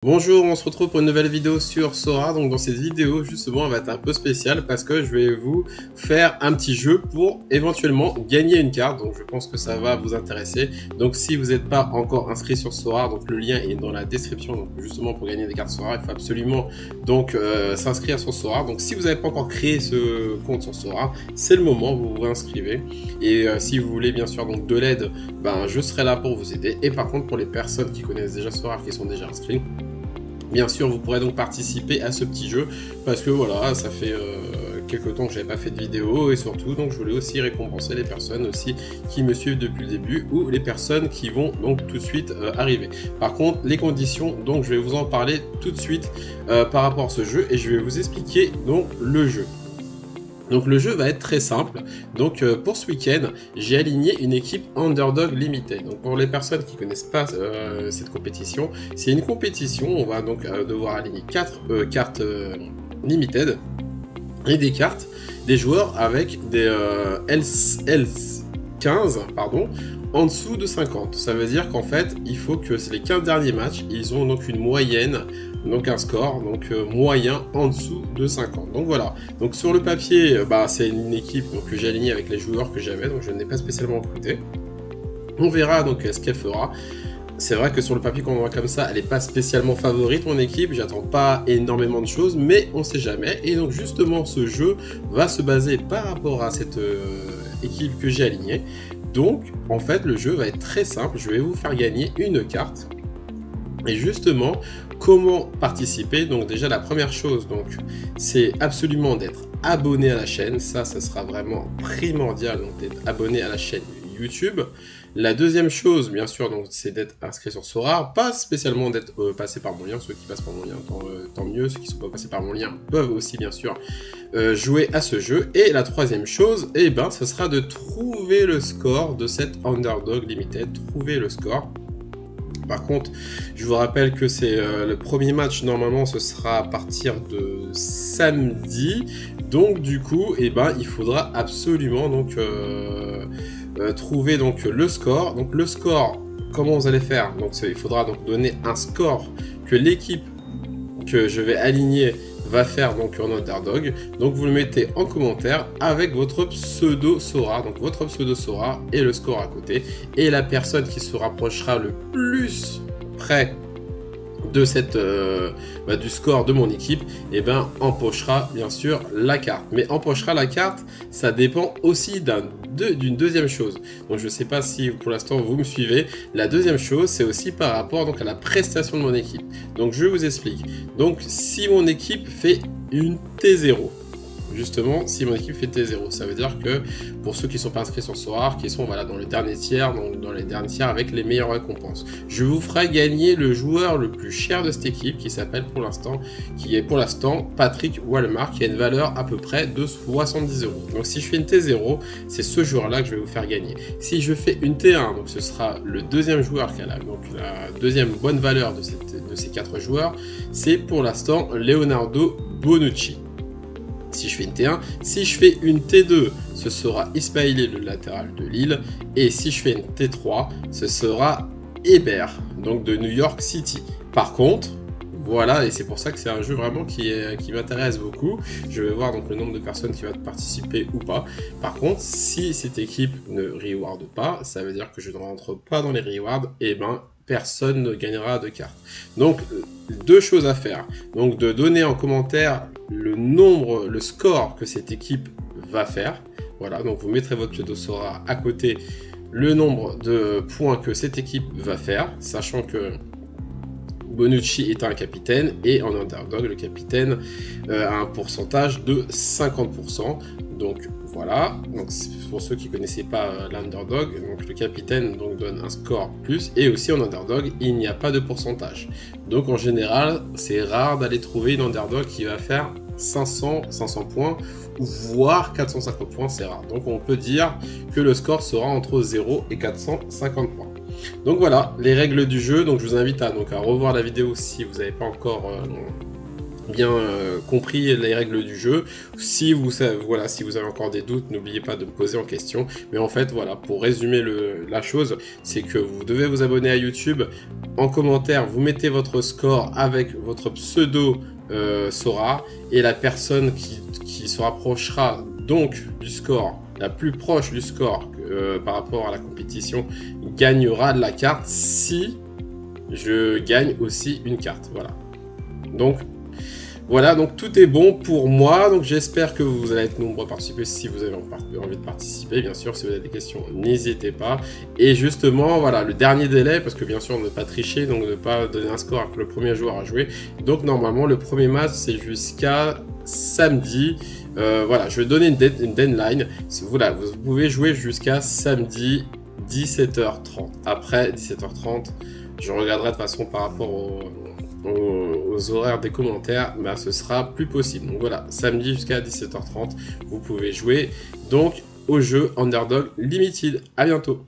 Bonjour, on se retrouve pour une nouvelle vidéo sur Sora. Donc dans cette vidéo justement elle va être un peu spéciale parce que je vais vous faire un petit jeu pour éventuellement gagner une carte. Donc je pense que ça va vous intéresser. Donc si vous n'êtes pas encore inscrit sur Sora, donc le lien est dans la description. Donc justement pour gagner des cartes Sora, il faut absolument donc s'inscrire sur Sora. Donc si vous n'avez pas encore créé ce compte sur Sora, c'est le moment, vous vous inscrivez. Et si vous voulez bien sûr donc de l'aide, ben je serai là pour vous aider. Et par contre pour les personnes qui connaissent déjà Sora, qui sont déjà inscrits, bien sûr, vous pourrez donc participer à ce petit jeu parce que voilà, ça fait quelques temps que j'avais pas fait de vidéo et surtout donc je voulais aussi récompenser les personnes aussi qui me suivent depuis le début ou les personnes qui vont donc tout de suite arriver. Par contre, les conditions, donc je vais vous en parler tout de suite par rapport à ce jeu et je vais vous expliquer donc le jeu. Donc le jeu va être très simple. Donc pour ce week-end, j'ai aligné une équipe Underdog Limited. Donc pour les personnes qui ne connaissent pas cette compétition, c'est une compétition. On va donc devoir aligner 4 cartes Limited et des cartes des joueurs avec des L15 pardon, en dessous de 50. Ça veut dire qu'en fait, il faut que les 15 derniers matchs, ils ont donc une moyenne, donc un score donc moyen en dessous de 50. Donc voilà, donc sur le papier, c'est une équipe donc, que j'ai alignée avec les joueurs que j'avais, donc je n'ai pas spécialement recruté. On verra donc ce qu'elle fera. C'est vrai que sur le papier qu'on voit comme ça, elle n'est pas spécialement favorite mon équipe, j'attends pas énormément de choses, mais on sait jamais. Et donc justement ce jeu va se baser par rapport à cette équipe que j'ai alignée. Donc en fait le jeu va être très simple, je vais vous faire gagner une carte. Et justement, comment participer? Donc déjà la première chose, donc c'est absolument d'être abonné à la chaîne. Ça sera vraiment primordial, donc d'être abonné à la chaîne YouTube. La deuxième chose, bien sûr, donc c'est d'être inscrit sur Sora, pas spécialement d'être passé par mon lien. Ceux qui passent par mon lien, tant mieux. Ceux qui ne sont pas passés par mon lien peuvent aussi, bien sûr, jouer à ce jeu. Et la troisième chose, ce sera de trouver le score de cette Underdog Limited. Trouver le score. Par contre, je vous rappelle que c'est le premier match, normalement ce sera à partir de samedi. Donc du coup, il faudra absolument donc, trouver donc, le score. Donc le score, comment vous allez faire? Donc il faudra donc donner un score que l'équipe que je vais aligner va faire donc en Underdog. Donc vous le mettez en commentaire avec votre pseudo Sora, donc votre pseudo Sora et le score à côté. Et la personne qui se rapprochera le plus près de cette du score de mon équipe, empochera bien sûr la carte. Mais empochera la carte, ça dépend aussi d'une deuxième chose. Donc je sais pas si pour l'instant vous me suivez. La deuxième chose, c'est aussi par rapport donc à la prestation de mon équipe. Donc je vous explique. Donc si mon équipe fait une T0, justement, si mon équipe fait T0, ça veut dire que pour ceux qui ne sont pas inscrits sur Sora, qui sont dans le dernier tiers, donc dans les derniers tiers avec les meilleures récompenses, je vous ferai gagner le joueur le plus cher de cette équipe qui est pour l'instant Patrick Walmart, qui a une valeur à peu près de 70 €. Donc si je fais une T0, c'est ce joueur-là que je vais vous faire gagner. Si je fais une T1, donc ce sera le deuxième joueur qui a la deuxième bonne valeur de ces 4 joueurs, c'est pour l'instant Leonardo Bonucci. Si je fais une T1, si je fais une T2, ce sera Ismaili, le latéral de Lille. Et si je fais une T3, ce sera Hébert, donc de New York City. Par contre, voilà, et c'est pour ça que c'est un jeu vraiment qui m'intéresse beaucoup. Je vais voir donc le nombre de personnes qui vont participer ou pas. Par contre, si cette équipe ne reward pas, ça veut dire que je ne rentre pas dans les rewards, personne ne gagnera de cartes. Donc, deux choses à faire. Donc, de donner en commentaire le score que cette équipe va faire. Voilà, donc vous mettrez votre pseudo Sora à côté, le nombre de points que cette équipe va faire, sachant que Bonucci est un capitaine et en Underdog, le capitaine a un pourcentage de 50%. Donc voilà, donc pour ceux qui ne connaissaient pas l'Underdog, donc le capitaine donc donne un score plus, et aussi en Underdog, il n'y a pas de pourcentage. Donc en général, c'est rare d'aller trouver une Underdog qui va faire 500 points, voire 450 points, c'est rare. Donc on peut dire que le score sera entre 0 et 450 points. Donc voilà, les règles du jeu. Donc je vous invite à revoir la vidéo si vous n'avez pas encore bien compris les règles du jeu. Si vous avez encore des doutes, n'oubliez pas de me poser en question. Mais en fait, voilà, pour résumer la chose, c'est que vous devez vous abonner à YouTube. En commentaire, vous mettez votre score avec votre pseudo Sora, et la personne qui se rapprochera donc du score, la plus proche du score par rapport à la compétition, gagnera de la carte si je gagne aussi une carte. Voilà, donc tout est bon pour moi. Donc j'espère que vous allez être nombreux à participer si vous avez envie de participer. Bien sûr, si vous avez des questions, n'hésitez pas. Et justement, voilà, le dernier délai, parce que bien sûr, ne pas tricher, donc ne pas donner un score avec le premier joueur à jouer. Donc normalement, le premier match, c'est jusqu'à samedi. Voilà, je vais donner une deadline. Voilà, vous pouvez jouer jusqu'à samedi 17h30. Après 17h30, je regarderai de façon par rapport aux horaires des commentaires, bah, ce sera plus possible. Donc voilà, samedi jusqu'à 17h30, vous pouvez jouer donc au jeu Underdog Limited. À bientôt.